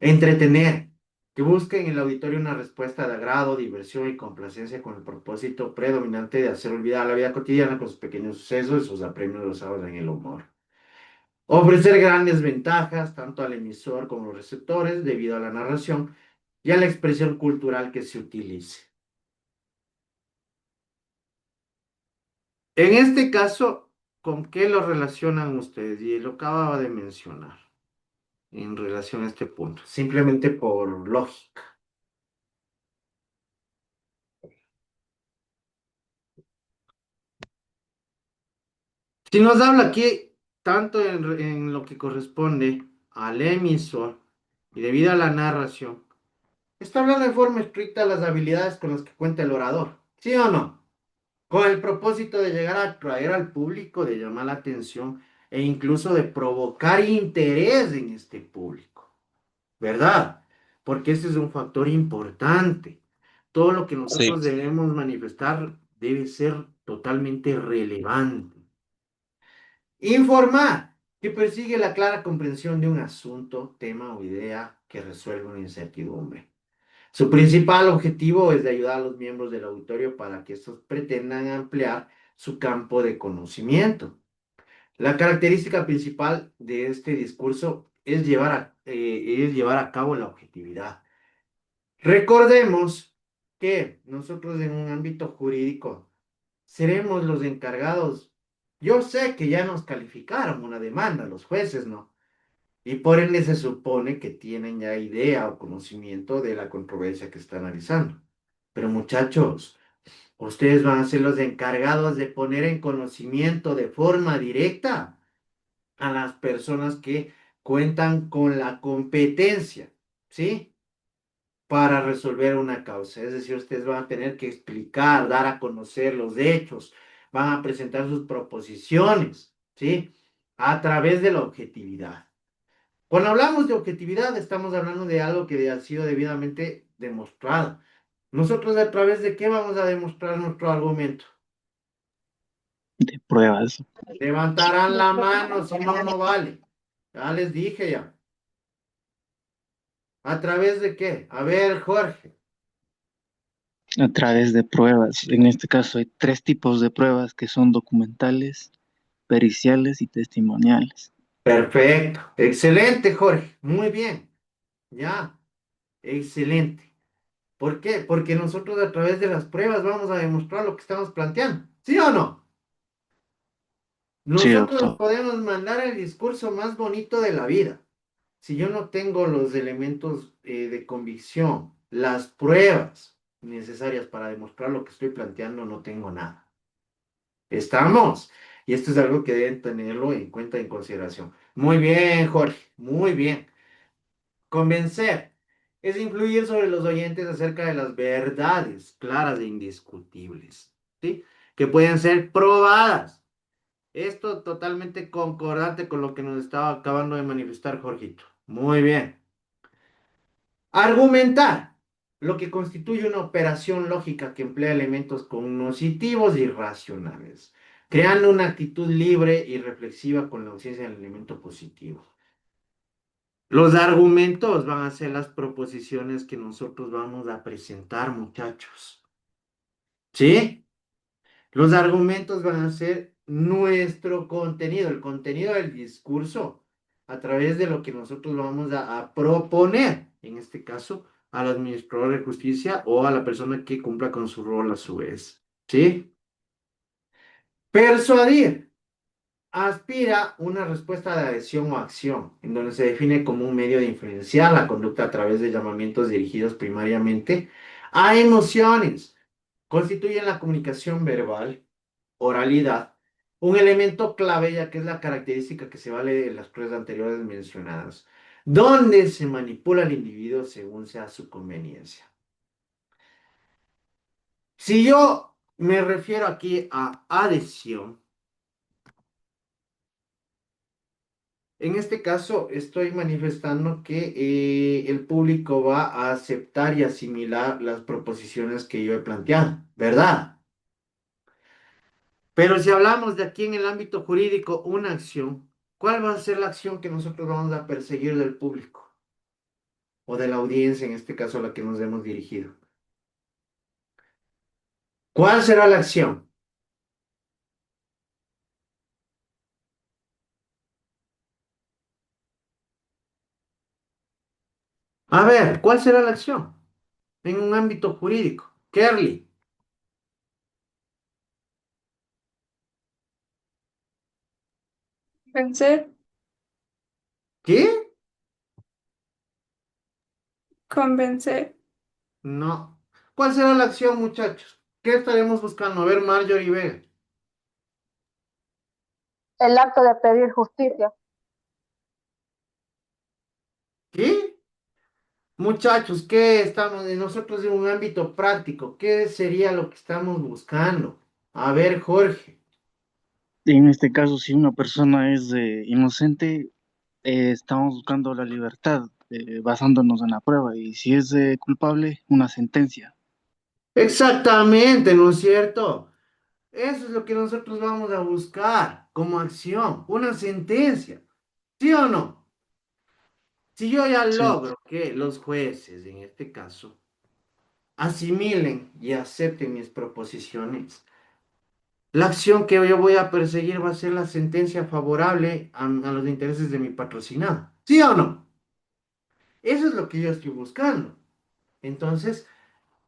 Entretener, que busque en el auditorio una respuesta de agrado, diversión y complacencia con el propósito predominante de hacer olvidar la vida cotidiana con sus pequeños sucesos y sus apremios basados en el humor. Ofrecer grandes ventajas tanto al emisor como a los receptores debido a la narración y a la expresión cultural que se utilice. En este caso, ¿con qué lo relacionan ustedes? Y lo acababa de mencionar en relación a este punto, simplemente por lógica. Si nos habla aquí, tanto en lo que corresponde al emisor y debido a la narración, está hablando de forma estricta las habilidades con las que cuenta el orador, ¿sí o no? Con el propósito de llegar a atraer al público, de llamar la atención e incluso de provocar interés en este público, ¿verdad? Porque ese es un factor importante. Todo lo que Sí. nosotros debemos manifestar debe ser totalmente relevante. Informar, que persigue la clara comprensión de un asunto, tema o idea que resuelve una incertidumbre. Su principal objetivo es de ayudar a los miembros del auditorio para que estos pretendan ampliar su campo de conocimiento. La característica principal de este discurso es llevar a cabo la objetividad. Recordemos que nosotros en un ámbito jurídico seremos los encargados. Yo sé que ya nos calificaron una demanda, los jueces, ¿no? Y por ende se supone que tienen ya idea o conocimiento de la controversia que está analizando. Pero muchachos, ustedes van a ser los encargados de poner en conocimiento de forma directa a las personas que cuentan con la competencia, ¿sí? Para resolver una causa. Es decir, ustedes van a tener que explicar, dar a conocer los hechos, van a presentar sus proposiciones, ¿sí? A través de la objetividad. Cuando hablamos de objetividad, estamos hablando de algo que ha sido debidamente demostrado. Nosotros a través de qué vamos a demostrar nuestro argumento. De pruebas. Levantarán la mano, si no, no vale. Ya les dije ya. ¿A través de qué? A ver, Jorge. A través de pruebas. En este caso hay 3 tipos de pruebas que son documentales, periciales y testimoniales. Perfecto. Excelente, Jorge. Muy bien. Ya. Excelente. ¿Por qué? Porque nosotros a través de las pruebas vamos a demostrar lo que estamos planteando. ¿Sí o no? Sí, Nosotros doctor. podemos mandar el discurso más bonito de la vida. Si yo no tengo los elementos de convicción, las pruebas necesarias para demostrar lo que estoy planteando, no tengo nada. ¿Estamos? Y esto es algo que deben tenerlo en cuenta, en consideración. Muy bien, Jorge. Muy bien. Convencer es influir sobre los oyentes acerca de las verdades claras e indiscutibles, ¿sí? Que pueden ser probadas. Esto totalmente concordante con lo que nos estaba acabando de manifestar Jorgito. Muy bien. Argumentar, lo que constituye una operación lógica que emplea elementos cognitivos y racionales, creando una actitud libre y reflexiva con la ausencia del elemento positivo. Los argumentos van a ser las proposiciones que nosotros vamos a presentar, muchachos. ¿Sí? Los argumentos van a ser nuestro contenido, el contenido del discurso, a través de lo que nosotros vamos a proponer, en este caso, al administrador de justicia o a la persona que cumpla con su rol a su vez. ¿Sí? Persuadir. aspira una respuesta de adhesión o acción, en donde se define como un medio de influenciar la conducta a través de llamamientos dirigidos primariamente a emociones. Constituyen la comunicación verbal, oralidad, un elemento clave ya que es la característica que se vale de las pruebas anteriores mencionadas, donde se manipula al individuo según sea su conveniencia. Si yo me refiero aquí a adhesión, en este caso estoy manifestando que el público va a aceptar y asimilar las proposiciones que yo he planteado, ¿verdad? Pero si hablamos de aquí en el ámbito jurídico, una acción, ¿cuál va a ser la acción que nosotros vamos a perseguir del público o de la audiencia, en este caso a la que nos hemos dirigido? ¿Cuál será la acción? A ver, ¿cuál será la acción en un ámbito jurídico? Kerly, Vencer, ¿qué? convencer, No. ¿Cuál será la acción, muchachos? ¿Qué estaremos buscando? A ver, Marjorie Vega. El acto de pedir justicia. ¿Qué? Muchachos, ¿qué estamos nosotros en un ámbito práctico? ¿Qué sería lo que estamos buscando? A ver, Jorge. En este caso, si una persona es inocente, estamos buscando la libertad, basándonos en la prueba, y si es culpable, una sentencia. Exactamente, ¿no es cierto? Eso es lo que nosotros vamos a buscar como acción, una sentencia. ¿Sí o no? Si yo ya Sí, logro que los jueces, en este caso, asimilen y acepten mis proposiciones, la acción que yo voy a perseguir va a ser la sentencia favorable a los intereses de mi patrocinado. ¿Sí o no? Eso es lo que yo estoy buscando. Entonces,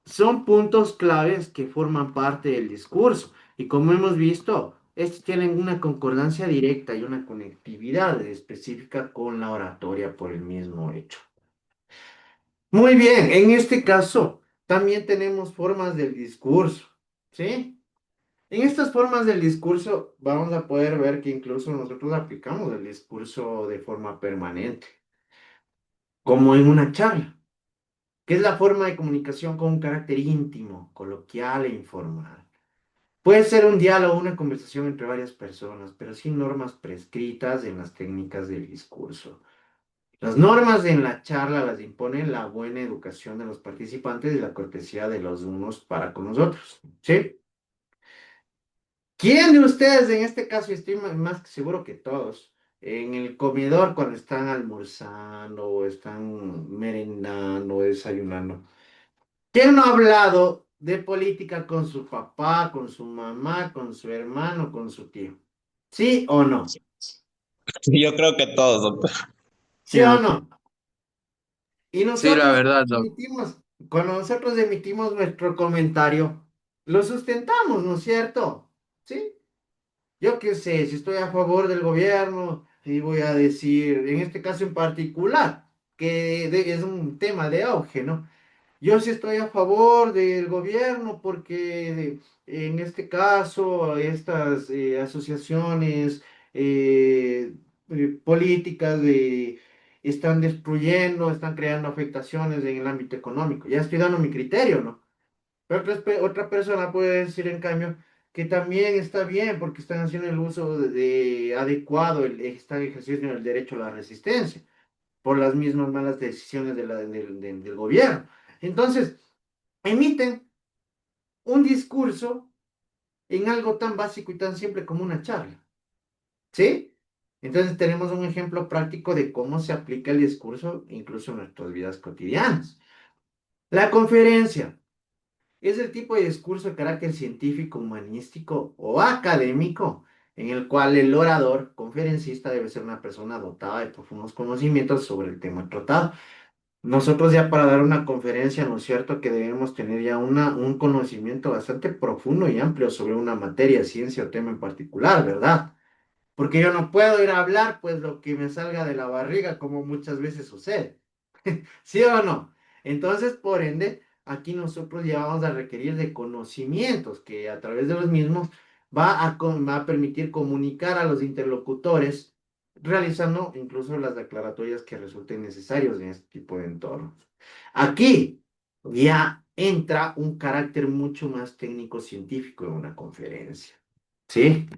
son puntos claves que forman parte del discurso. Y como hemos visto, estos tienen una concordancia directa y una conectividad específica con la oratoria por el mismo hecho. Muy bien, en este caso, también tenemos formas del discurso. ¿Sí? En estas formas del discurso vamos a poder ver que incluso nosotros aplicamos el discurso de forma permanente, como en una charla, que es la forma de comunicación con un carácter íntimo, coloquial e informal. Puede ser un diálogo, una conversación entre varias personas, pero sin normas prescritas en las técnicas del discurso. Las normas en la charla las impone la buena educación de los participantes y la cortesía de los unos para con los otros. ¿Sí? ¿Quién de ustedes en este caso, y estoy más que seguro que todos, en el comedor cuando están almorzando o están merendando o desayunando, quién no ha hablado de política con su papá, con su mamá, con su hermano, con su tío? ¿Sí o no? Yo creo que todos, doctor. ¿Sí sí, o doctor. no? Y Sí, la nosotros verdad, doctor. emitimos, cuando nosotros emitimos nuestro comentario, lo sustentamos, ¿no es cierto? ¿Sí? Yo qué sé, si estoy a favor del gobierno, y voy a decir, en este caso en particular, que es un tema de auge, ¿no? Yo sí estoy a favor del gobierno porque en este caso estas asociaciones políticas están destruyendo, están creando afectaciones en el ámbito económico. Ya estoy dando mi criterio, ¿no? Pero otra persona puede decir, en cambio, que también está bien porque están haciendo el uso adecuado, están ejerciendo el derecho a la resistencia por las mismas malas decisiones del gobierno. Entonces, emiten un discurso en algo tan básico y tan simple como una charla. ¿Sí? Entonces tenemos un ejemplo práctico de cómo se aplica el discurso incluso en nuestras vidas cotidianas. La conferencia. Es el tipo de discurso de carácter científico, humanístico o académico en el cual el orador, conferencista, debe ser una persona dotada de profundos conocimientos sobre el tema tratado. Nosotros ya para dar una conferencia, ¿no es cierto?, que debemos tener ya un conocimiento bastante profundo y amplio sobre una materia, ciencia o tema en particular, ¿verdad? porque yo no puedo ir a hablar pues lo que me salga de la barriga, como muchas veces sucede. ¿Sí o no? Entonces, por ende, aquí nosotros ya vamos a requerir de conocimientos que a través de los mismos va a permitir comunicar a los interlocutores, realizando incluso las declaratorias que resulten necesarios en este tipo de entornos. Aquí ya entra un carácter mucho más técnico-científico en una conferencia. ¿Sí?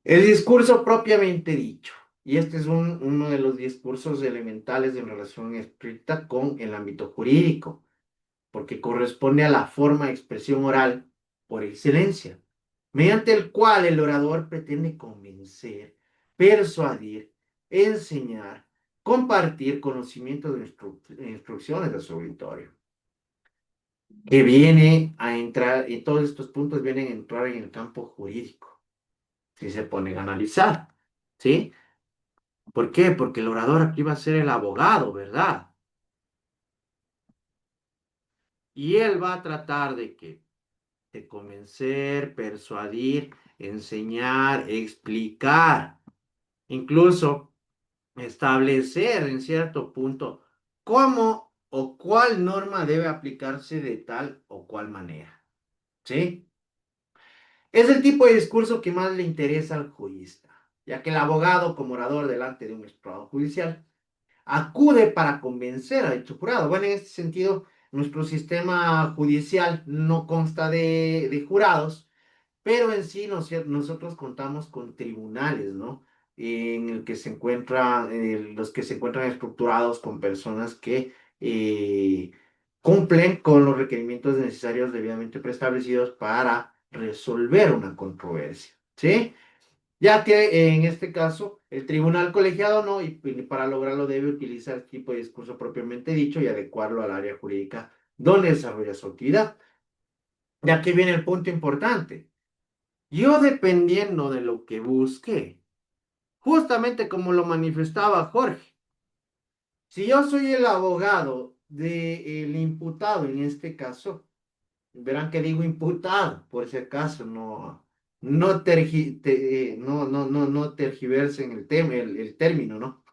El discurso propiamente dicho. Y este es uno de los discursos elementales en relación estricta con el ámbito jurídico, porque corresponde a la forma de expresión oral por excelencia, mediante el cual el orador pretende convencer, persuadir, enseñar, compartir conocimientos de instrucciones de su auditorio, que viene a entrar, y todos estos puntos vienen a entrar en el campo jurídico, si se ponen a analizar, ¿sí? ¿Por qué? Porque el orador aquí va a ser el abogado, ¿verdad? Y él va a tratar de que, de convencer, persuadir, enseñar, explicar, incluso establecer en cierto punto cómo o cuál norma debe aplicarse de tal o cual manera, ¿sí? Es el tipo de discurso que más le interesa al jurista, ya que el abogado, como orador delante de un estrado judicial, acude para convencer a dicho jurado. Bueno, en este sentido, nuestro sistema judicial no consta de jurados, pero en sí nosotros contamos con tribunales, ¿no? En el que se encuentran, los que se encuentran estructurados con personas que cumplen con los requerimientos necesarios debidamente preestablecidos para resolver una controversia, ¿sí? Ya que en este caso el tribunal colegiado no, y para lograrlo debe utilizar el tipo de discurso propiamente dicho y adecuarlo al área jurídica donde desarrolla su actividad. Ya que viene el punto importante. Yo dependiendo de lo que busque, justamente como lo manifestaba Jorge, si yo soy el abogado del imputado en este caso, verán que digo imputado, por si acaso, no tergiversen el tema, el término, ¿no?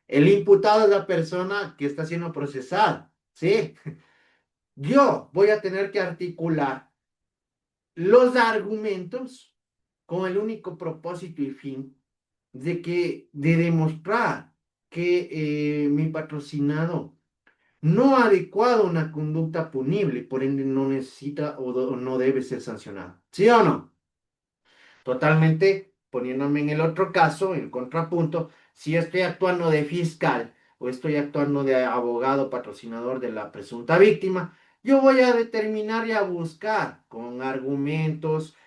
El imputado es la persona que está siendo procesada, ¿sí? Yo voy a tener que articular los argumentos con el único propósito y fin de demostrar que mi patrocinado no ha adecuado una conducta punible, por ende no necesita o no debe ser sancionado. ¿Sí o no? Totalmente poniéndome en el otro caso, en el contrapunto, si estoy actuando de fiscal o estoy actuando de abogado patrocinador de la presunta víctima, yo voy a determinar y a buscar con argumentos,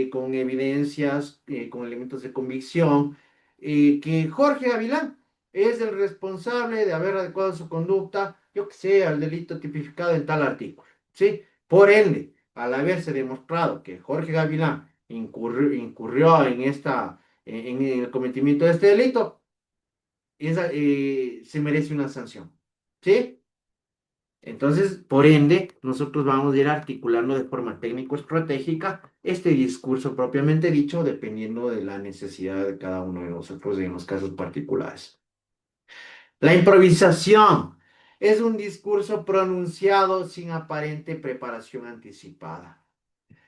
con evidencias, con elementos de convicción, que Jorge Avilán es el responsable de haber adecuado su conducta, yo que sé, al delito tipificado en tal artículo, ¿sí? Por ende, al haberse demostrado que Jorge Gavilán incurrió en el cometimiento de este delito, se merece una sanción, ¿sí? Entonces, por ende, nosotros vamos a ir articulando de forma técnico-estratégica este discurso propiamente dicho, dependiendo de la necesidad de cada uno de nosotros en los casos particulares. La improvisación es un discurso pronunciado sin aparente preparación anticipada.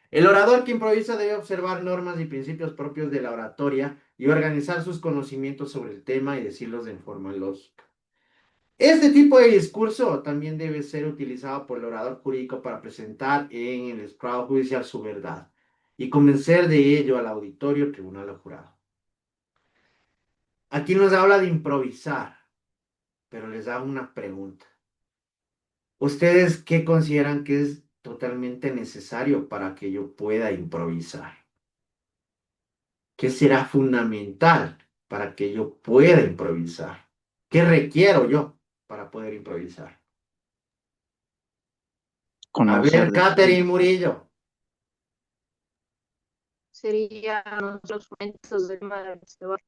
El orador que improvisa debe observar normas y principios propios de la oratoria y organizar sus conocimientos sobre el tema y decirlos de forma lógica. Este tipo de discurso también debe ser utilizado por el orador jurídico para presentar en el estrado judicial su verdad y convencer de ello al auditorio, tribunal o jurado. Aquí nos habla de improvisar, pero les hago una pregunta. ¿Ustedes qué consideran que es totalmente necesario para que yo pueda improvisar? ¿Qué será fundamental para que yo pueda improvisar? ¿Qué requiero yo para poder improvisar? A Conocer ver, del Catherine tema. Murillo, Serían los momentos del debate.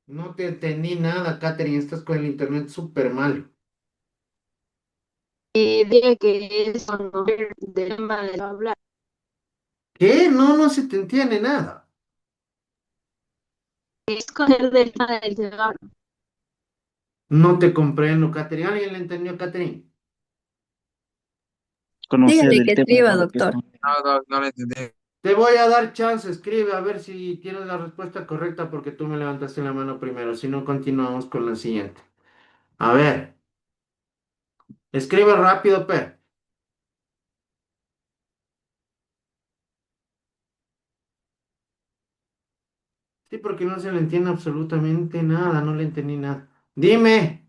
no te entendí nada, Catherine, estás con el internet súper mal. Diría que es conocer del tema de hablar. ¿Qué? No, no se te entiende nada. Escoger del tema del cigarro. No te comprendo, Catherine. ¿Alguien le entendió, Catherine? Conocía Dígale del que tema de escriba, lo que doctor. estamos. No le entendí. Te voy a dar chance, escribe a ver si tienes la respuesta correcta porque tú me levantaste la mano primero. Si no, continuamos con la siguiente. A ver, escribe rápido, Pe. Sí, porque no se le entiende absolutamente nada, no le entendí nada. Dime.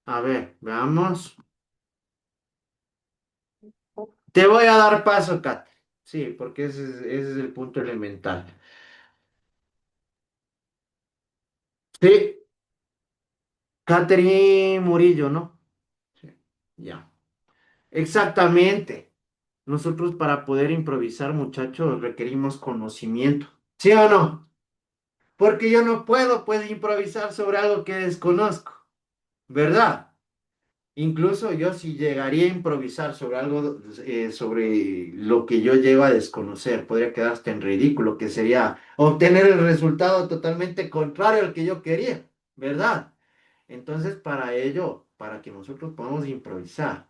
A ver, veamos. Te voy a dar paso, Kat. Sí, porque ese es el punto elemental. Sí, Catherine Murillo, ¿no? Sí, ya. Exactamente. Nosotros para poder improvisar, muchachos, requerimos conocimiento. ¿Sí o no? Porque yo no puedo, pues, improvisar sobre algo que desconozco, ¿verdad? Incluso yo si llegaría a improvisar sobre algo, sobre lo que yo llego a desconocer, podría quedar hasta en ridículo, que sería obtener el resultado totalmente contrario al que yo quería, ¿verdad? Entonces, para ello, para que nosotros podamos improvisar,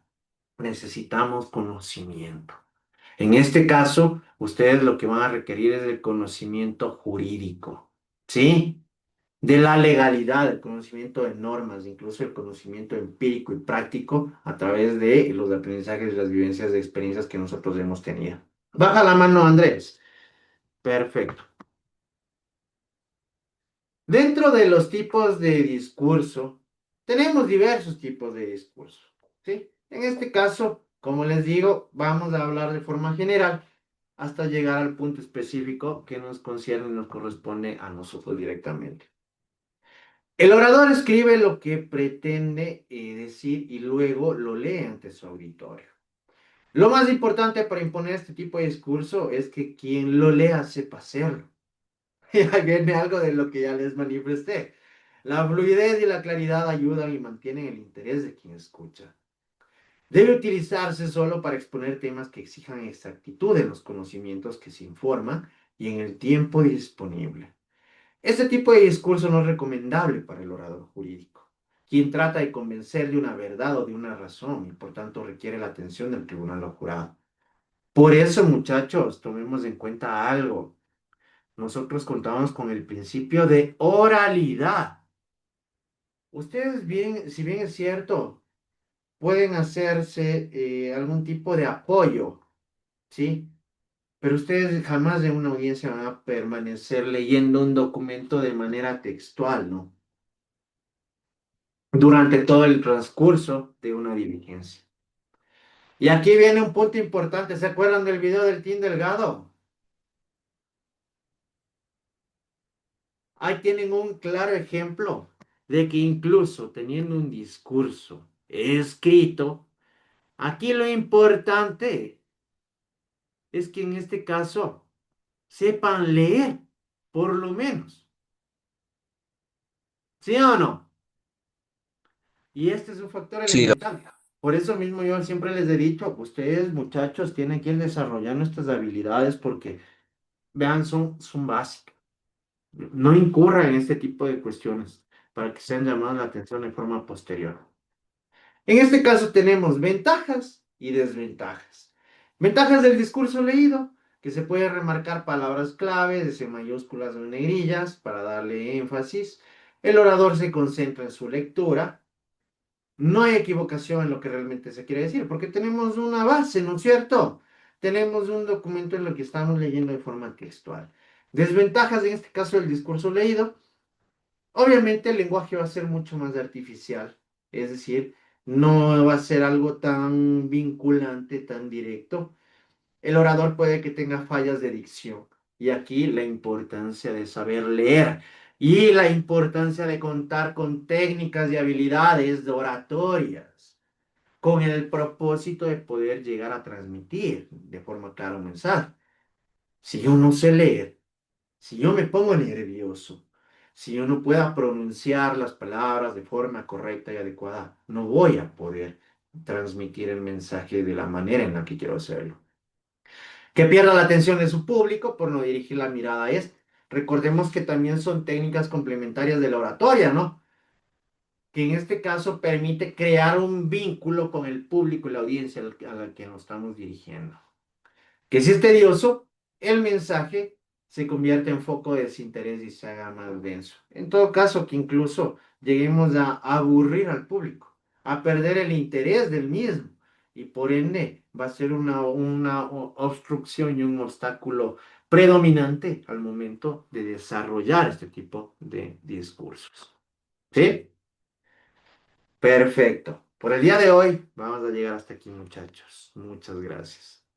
necesitamos conocimiento. En este caso, ustedes lo que van a requerir es el conocimiento jurídico, ¿sí? De la legalidad, el conocimiento de normas, incluso el conocimiento empírico y práctico a través de los aprendizajes y las vivencias de experiencias que nosotros hemos tenido. Baja la mano, Andrés. Perfecto. Dentro de los tipos de discurso, tenemos diversos tipos de discurso, ¿sí? En este caso, como les digo, vamos a hablar de forma general hasta llegar al punto específico que nos concierne y nos corresponde a nosotros directamente. El orador escribe lo que pretende decir y luego lo lee ante su auditorio. Lo más importante para imponer este tipo de discurso es que quien lo lea sepa hacerlo. Y ahí viene algo de lo que ya les manifesté. La fluidez y la claridad ayudan y mantienen el interés de quien escucha. Debe utilizarse solo para exponer temas que exijan exactitud en los conocimientos que se informan y en el tiempo disponible. Este tipo de discurso no es recomendable para el orador jurídico, quien trata de convencer de una verdad o de una razón y por tanto requiere la atención del tribunal o jurado. Por eso, muchachos, tomemos en cuenta algo. Nosotros contamos con el principio de oralidad. Ustedes bien, si bien es cierto, pueden hacerse algún tipo de apoyo, ¿sí? Pero ustedes jamás en una audiencia van a permanecer leyendo un documento de manera textual, ¿no? Durante todo el transcurso de una diligencia. Y aquí viene un punto importante. ¿Se acuerdan del video del Team Delgado? Ahí tienen un claro ejemplo de que incluso teniendo un discurso escrito, aquí lo importante es que en este caso sepan leer, por lo menos. ¿Sí o no? Y este es un factor Sí, elemental. Por eso mismo yo siempre les he dicho, ustedes muchachos tienen que ir desarrollando estas habilidades porque, vean, son básicas. No incurran en este tipo de cuestiones para que sean llamadas la atención de forma posterior. En este caso tenemos ventajas y desventajas. Ventajas del discurso leído, que se puede remarcar palabras claves, en mayúsculas o en negrillas, para darle énfasis. El orador se concentra en su lectura. No hay equivocación en lo que realmente se quiere decir, porque tenemos una base, ¿no es cierto? Tenemos un documento en lo que estamos leyendo de forma textual. Desventajas en este caso del discurso leído. Obviamente el lenguaje va a ser mucho más artificial, es decir, no va a ser algo tan vinculante, tan directo. El orador puede que tenga fallas de dicción y aquí la importancia de saber leer y la importancia de contar con técnicas y habilidades de oratorias con el propósito de poder llegar a transmitir de forma clara un mensaje. Si yo no sé leer, si yo me pongo nervioso, si yo no pueda pronunciar las palabras de forma correcta y adecuada, no voy a poder transmitir el mensaje de la manera en la que quiero hacerlo. Que pierda la atención de su público por no dirigir la mirada a este. recordemos que también son técnicas complementarias de la oratoria, ¿no? Que en este caso permite crear un vínculo con el público y la audiencia a la que nos estamos dirigiendo. Que si es tedioso, el mensaje se convierte en foco de desinterés y se haga más denso. En todo caso, que incluso lleguemos a aburrir al público, a perder el interés del mismo, y por ende va a ser una obstrucción y un obstáculo predominante al momento de desarrollar este tipo de discursos. ¿Sí? Perfecto. Por el día de hoy vamos a llegar hasta aquí, muchachos. Muchas gracias.